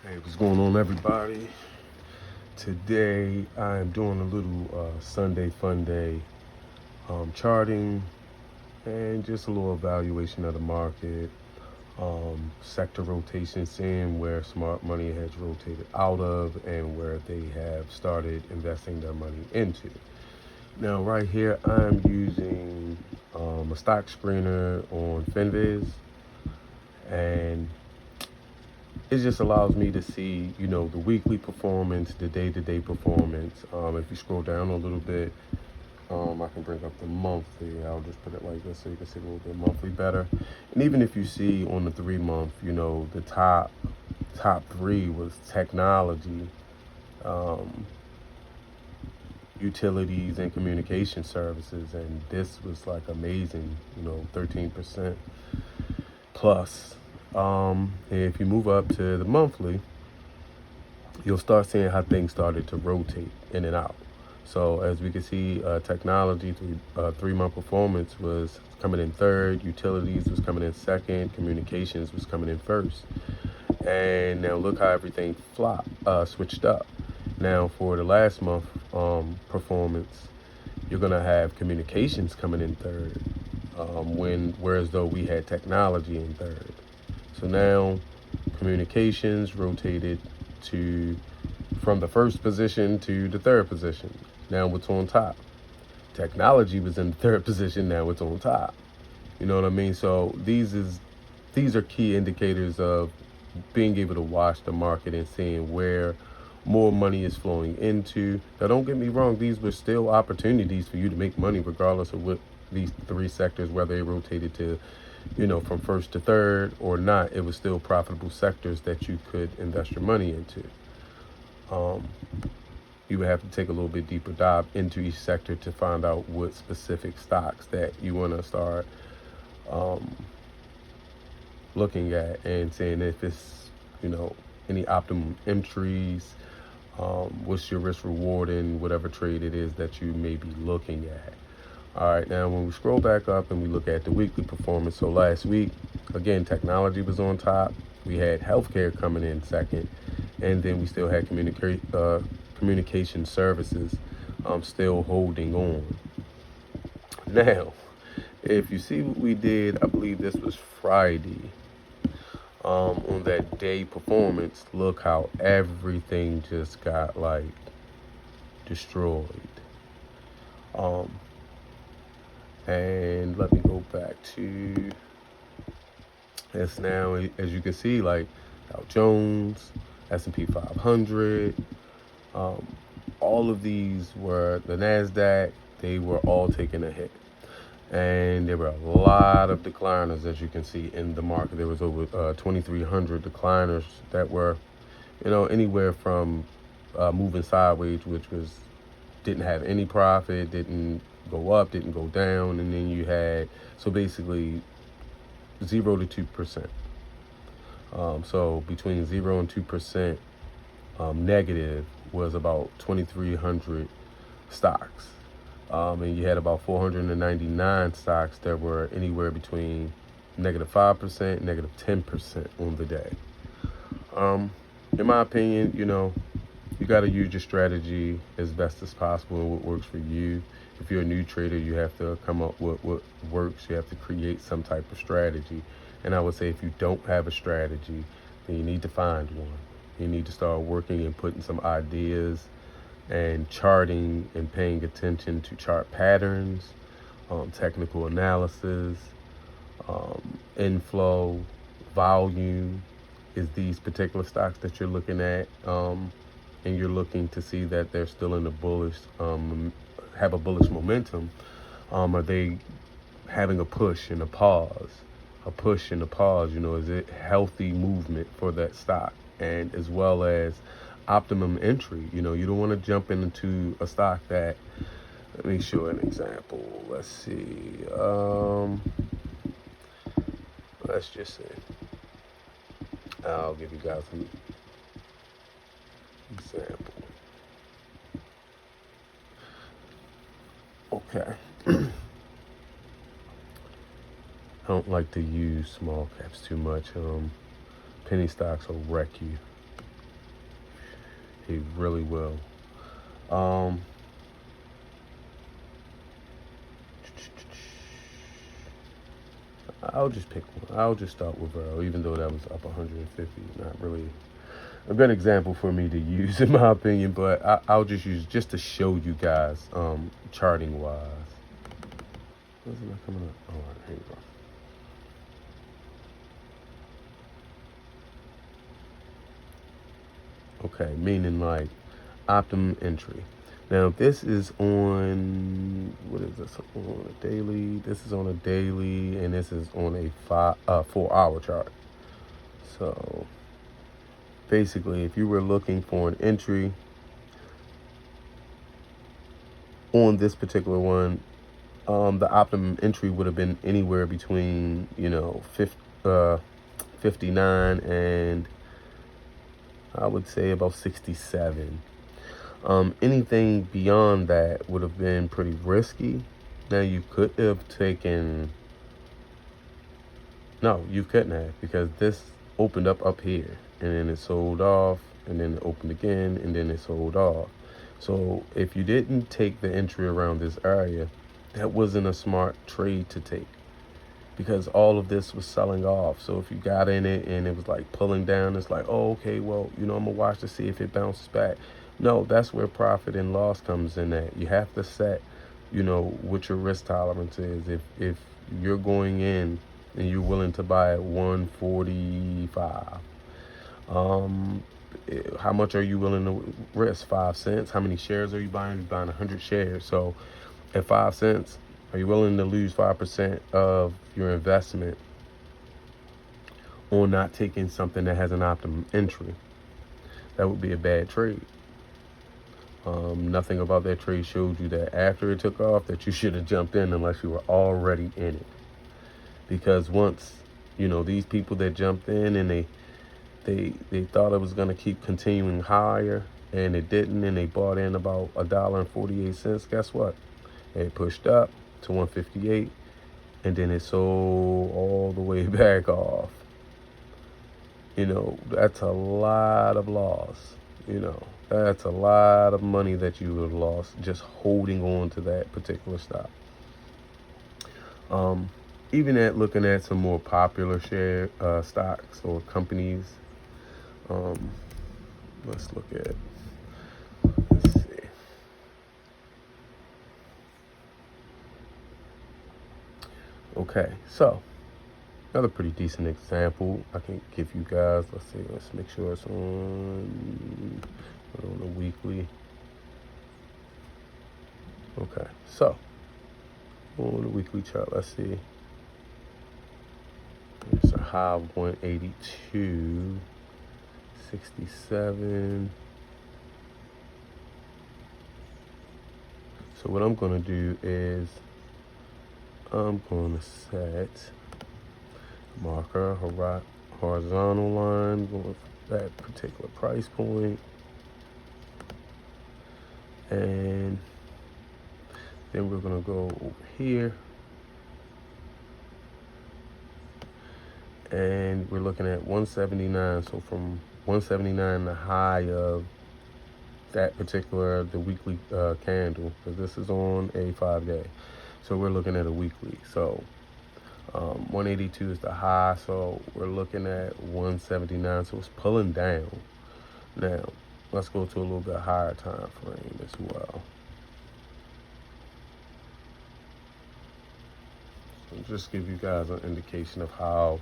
Hey, what's going on, everybody? Today I am doing a little Sunday fun day charting and just a little evaluation of the market, sector rotation, seeing where smart money has rotated out of and where they have started investing their money into. Now, right here, I'm using a stock screener on Finviz, and it just allows me to see, the weekly performance, the day-to-day performance. If you scroll down a little bit, I can bring up the monthly. I'll just put it like this so you can see a little bit monthly better. And even if you see on the 3 month, the top three was technology, um, utilities, and communication services, and this was like amazing. 13% plus. If you move up to the monthly, you'll start seeing how things started to rotate in and out. So as we can see, technology, 3 month performance was coming in third, utilities was coming in second, communications was coming in first. And now look how everything switched up. Now for the last month performance, you're gonna have communications coming in third, whereas though we had technology in third. So now communications rotated to from the first position to the third position. Now what's on top? Technology was in the third position, now it's on top. You know what I mean? So these are key indicators of being able to watch the market and seeing where more money is flowing into. Now don't get me wrong, these were still opportunities for you to make money regardless of what these three sectors, whether they rotated to, from first to third or not. It was still profitable sectors that you could invest your money into. You would have to take a little bit deeper dive into each sector to find out what specific stocks that you want to start looking at and seeing if it's, any optimum entries, what's your risk reward in whatever trade it is that you may be looking at. All right, now when we scroll back up and we look at the weekly performance, so last week, again, technology was on top. We had healthcare coming in second, and then we still had communication services still holding on. Now, if you see what we did, I believe this was Friday, on that day performance, look how everything just got like destroyed. And let me go back to this now. As you can see, like Dow Jones, S&P 500, all of these were the NASDAQ. They were all taking a hit, and there were a lot of decliners, as you can see in the market. There was over 2,300 decliners that were, anywhere from moving sideways, which was didn't have any profit, didn't go up, didn't go down, and then you had, so basically 0 to 2%. So between 0 and 2% negative was about 2,300 stocks. And you had about 499 stocks that were anywhere between -5%, -10% on the day. In my opinion, you got to use your strategy as best as possible and what works for you. If you're a new trader, you have to come up with what works. You have to create some type of strategy. And I would say if you don't have a strategy, then you need to find one. You need to start working and putting some ideas and charting and paying attention to chart patterns, technical analysis, inflow, volume. Is these particular stocks that you're looking at, and you're looking to see that they're still in the bullish, have a bullish momentum? Are they having a push and a pause? A push and a pause, is it healthy movement for that stock? And as well as optimum entry, you don't want to jump into a stock that, let me show an example. Let's see. Let's just say, I'll give you guys an example. Okay. I don't like to use small caps too much. Penny stocks will wreck you. They really will. Um, I'll just pick one. I'll just start with Vero, even though that was up 150. Not really a good example for me to use, in my opinion, but I'll just use just to show you guys, charting wise. Where's it not coming up? Oh, all right, here we go. Okay, meaning like optimum entry. Now this is on, what is this on a daily? This is on a daily, and this is on a 4 hour chart. So basically, if you were looking for an entry on this particular one, the optimum entry would have been anywhere between 59 and I would say about 67. Anything beyond that would have been pretty risky. Now you could have taken, no, you couldn't have, because this opened up here and then it sold off and then it opened again and then it sold off. So if you didn't take the entry around this area, that wasn't a smart trade to take, because all of this was selling off. So if you got in it and it was like pulling down, it's like, oh, okay, well, I'm gonna watch to see if it bounces back. No, that's where profit and loss comes in at. You have to set, what your risk tolerance is. If you're going in and you're willing to buy at 145, how much are you willing to risk? 5 cents? How many shares are you buying? You're buying 100 shares. So at 5 cents, are you willing to lose 5% of your investment on not taking something that has an optimum entry? That would be a bad trade. Nothing about that trade showed you that after it took off that you should have jumped in unless you were already in it. Because once, these people that jumped in and they thought it was going to keep continuing higher, and it didn't, and they bought in about $1.48, guess what? It pushed up to 158, and then it sold all the way back off. That's a lot of loss. That's a lot of money that you would have lost just holding on to that particular stock. Even at looking at some more popular share stocks or companies, let's look at, let's see. Okay, so another pretty decent example I can give you guys. Let's see, let's make sure it's on the weekly. Okay, so on the weekly chart, let's see. It's a high of 182.67. So what I'm going to do is I'm going to set marker horizontal line going for that particular price point, and then we're going to go over here and we're looking at 179. So from 179, the high of that particular, the weekly candle, because this is on a 5-day, so we're looking at a weekly. So 182 is the high, so we're looking at 179, so it's pulling down. Now let's go to a little bit higher time frame as well. So just give you guys an indication of how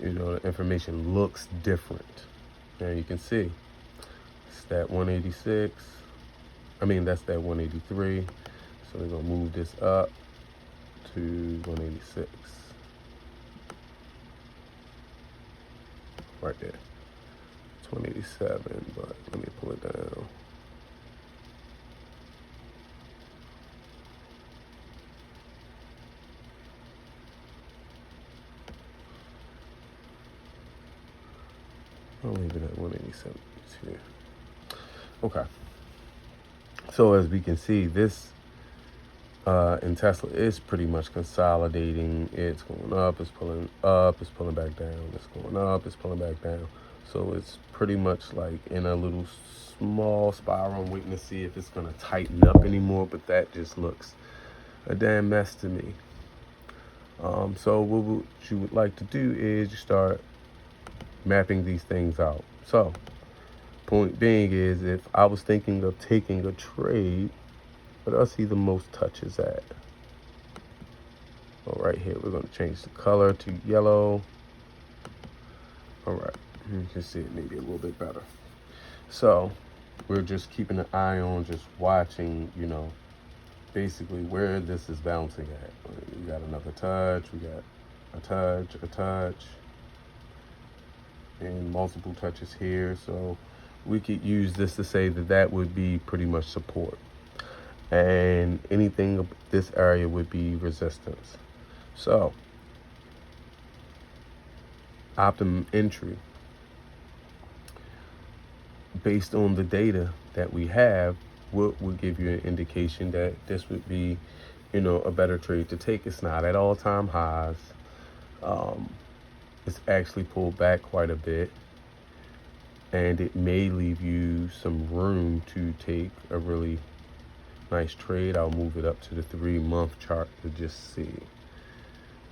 the information looks different. And you can see it's that 186, that's that 183. So we're gonna move this up to 186 right there. It's 187, but let me pull it down. I'll leave it at 187 here. Okay. So as we can see, this in Tesla is pretty much consolidating. It's going up, it's pulling back down, it's going up, it's pulling back down. So it's pretty much like in a little small spiral. I'm waiting to see if it's going to tighten up anymore, but that just looks a damn mess to me. So what you would like to do is you start mapping these things out. So point being is, if I was thinking of taking a trade, where do I see the most touches at? Well, right here, we're going to change the color to yellow. All right, you can see it maybe a little bit better. So we're just keeping an eye on, just watching, basically where this is bouncing at. We got another touch, we got a touch, and multiple touches here. So we could use this to say that that would be pretty much support. And anything of this area would be resistance. So optimum entry, based on the data that we have, would give you an indication that this would be, a better trade to take. It's not at all-time highs. It's actually pulled back quite a bit, and it may leave you some room to take a really nice trade. I'll move it up to the 3-month chart to just see.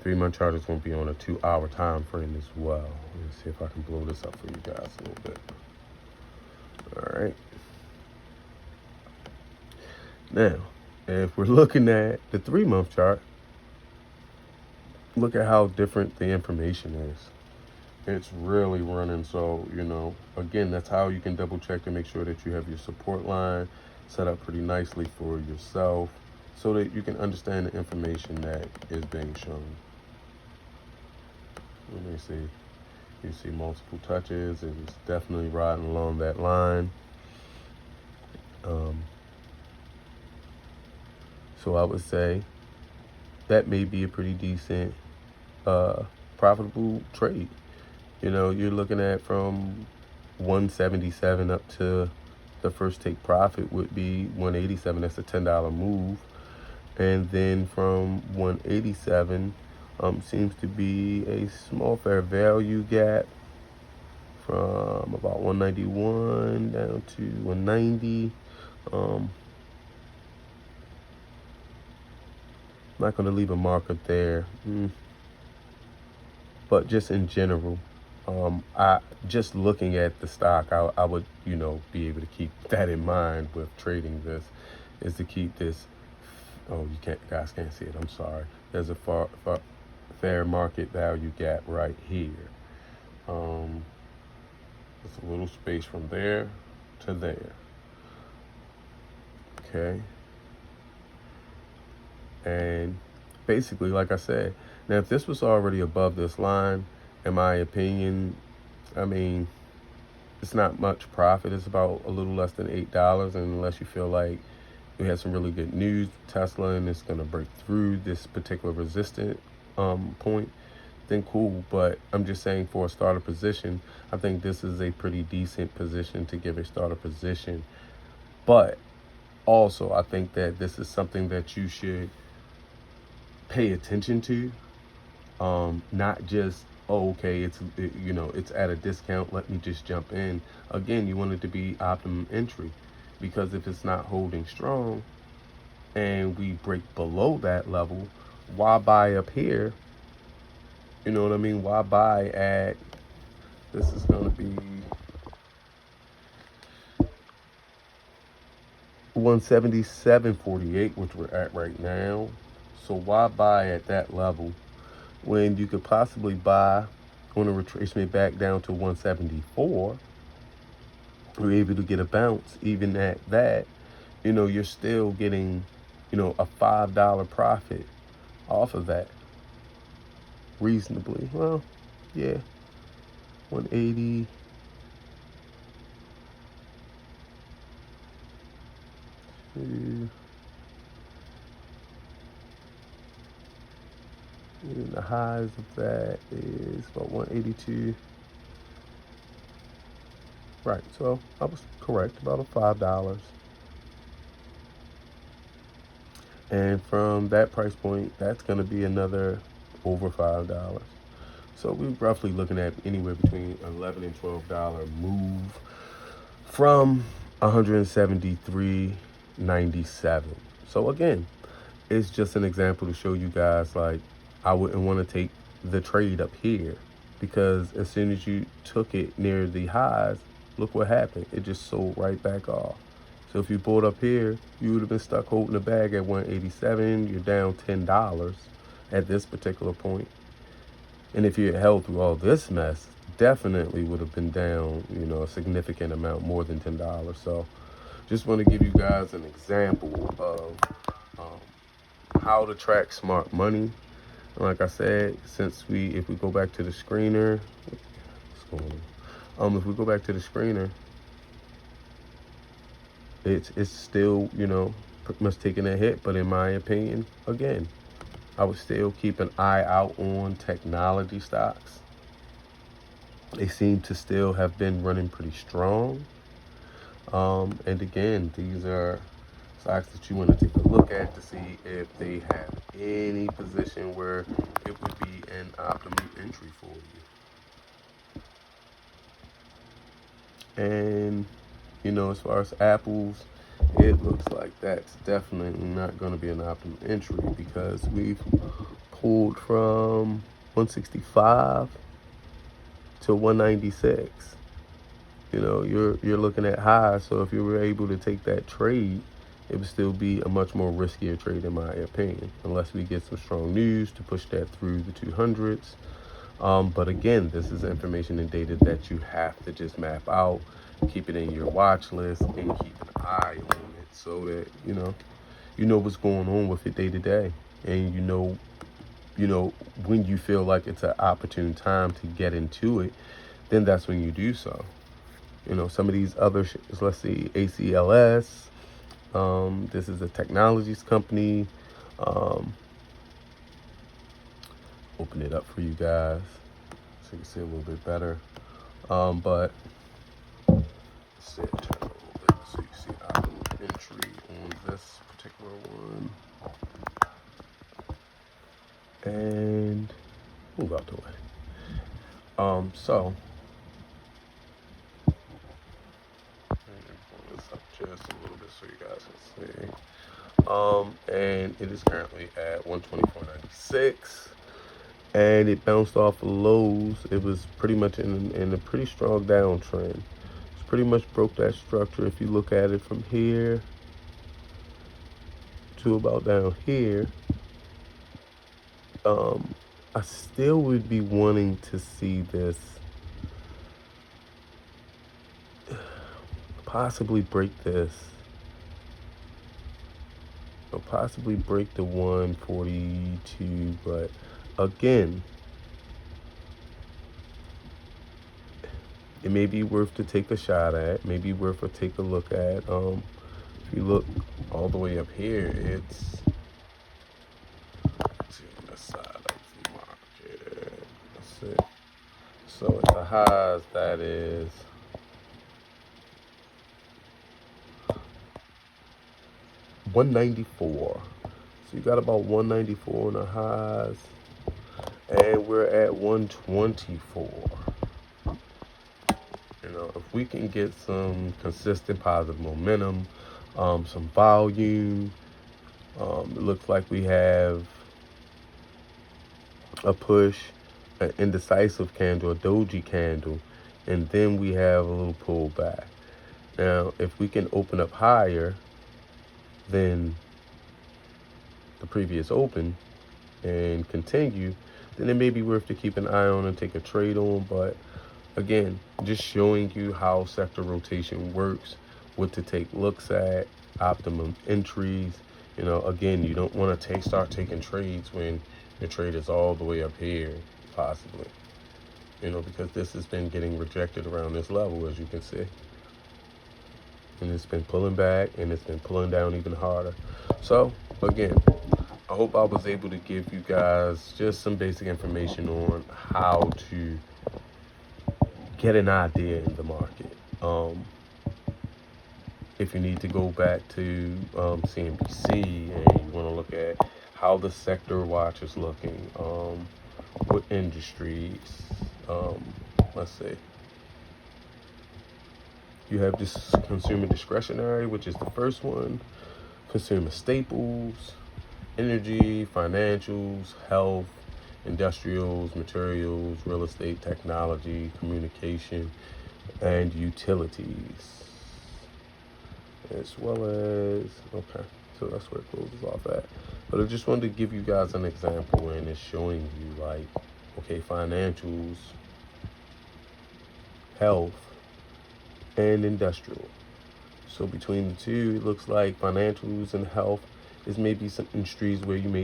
3-month chart is going to be on a 2-hour time frame as well. Let's see if I can blow this up for you guys a little bit. All right. Now, if we're looking at the 3-month chart, look at how different the information is. It's really running. So, again, that's how you can double check to make sure that you have your support line set up pretty nicely for yourself, so that you can understand the information that is being shown. Let me see. You see multiple touches. It was definitely riding along that line. So I would say that may be a pretty decent, profitable trade. You're looking at from 177 up to the first take profit would be 187. That's a $10 move. And then from 187, seems to be a small fair value gap from about 191 down to 190. I'm not going to leave a marker there, but just in general, I just looking at the stock, I would be able to keep that in mind with trading this, is to keep this. Oh, guys can't see it. I'm sorry. There's a fair market value gap right here. There's a little space from there to there. Okay. And basically, like I said, now if this was already above this line, in my opinion, it's not much profit. It's about a little less than $8. And unless you feel like we had some really good news, Tesla, and it's going to break through this particular resistant point, then cool. But I'm just saying, for a starter position, I think this is a pretty decent position to give a starter position. But also, I think that this is something that you should pay attention to. Not just, okay, it's at a discount, let me just jump in. Again, you want it to be optimum entry, because if it's not holding strong and we break below that level, why buy up here? You know what I mean? Why buy at, this is going to be 177.48, which we're at right now. So why buy at that level when you could possibly buy on a retracement back down to 174? We're able to get a bounce. Even at that, you're still getting, a $5 profit off of that reasonably. Well, yeah, 180. And the highs of that is about 182. Right, so I was correct, about a $5. And from that price point, that's going to be another over $5. So we're roughly looking at anywhere between $11 and $12 move from 173.97. So again, it's just an example to show you guys, like, I wouldn't want to take the trade up here, because as soon as you took it near the highs, look what happened. It just sold right back off. So if you bought up here, you would have been stuck holding the bag at 187. You're down $10 at this particular point. And if you had held through all this mess, definitely would have been down, a significant amount, more than $10. So just want to give you guys an example of how to track smart money. And like I said, if we go back to the screener, what's going on? If we go back to the screener, it's still, pretty much taking a hit. But in my opinion, again, I would still keep an eye out on technology stocks. They seem to still have been running pretty strong. And again, these are stocks that you want to take a look at to see if they have any position where it would be an optimal entry for you. And, as far as Apple's, it looks like that's definitely not going to be an optimal entry, because we've pulled from 165 to 196. You're looking at highs. So if you were able to take that trade, it would still be a much more riskier trade, in my opinion, unless we get some strong news to push that through the 200s. But again, this is information and data that you have to just map out, keep it in your watch list, and keep an eye on it, so that you know what's going on with it day to day, and when you feel like it's an opportune time to get into it, then that's when you do so. Some of these other let's see, ACLS. This is a technologies company. Open it up for you guys so you can see a little bit better. But let's see, turn it a little bit so you see optimal entry on this particular one. And move out the way. So pull this up just a little bit so you guys can see. And it is currently at 124.96. And it bounced off of lows. It was pretty much in a pretty strong downtrend. It's pretty much broke that structure. If you look at it from here to about down here, I still would be wanting to see this possibly break this, or possibly break the 142, but again, it may be worth to take a shot at, maybe worth to take a look at. If you look all the way up here, it's, let's see on this side of the market. Let's see. So at the highs, that is 194. So you got about 194 on the highs, and we're at 124. If we can get some consistent positive momentum, some volume, it looks like we have a push, an indecisive candle, a doji candle, and then we have a little pullback. Now, if we can open up higher than the previous open and continue, then it may be worth to keep an eye on and take a trade on. But again, just showing you how sector rotation works, what to take looks at, optimum entries. Again, you don't want to start taking trades when your trade is all the way up here, possibly, because this has been getting rejected around this level, as you can see. And it's been pulling back, and it's been pulling down even harder. So again, I hope I was able to give you guys just some basic information on how to get an idea in the market. If you need to go back to CNBC and you want to look at how the sector watch is looking, What industries? Let's see. You have this consumer discretionary, which is the first one. Consumer staples, energy, financials, health, industrials, materials, real estate, technology, communication, and utilities. As well as, okay, so that's where it closes off at. But I just wanted to give you guys an example, and it's showing you like, okay, financials, health, and industrial. So between the two, it looks like financials and health is maybe some industries where you may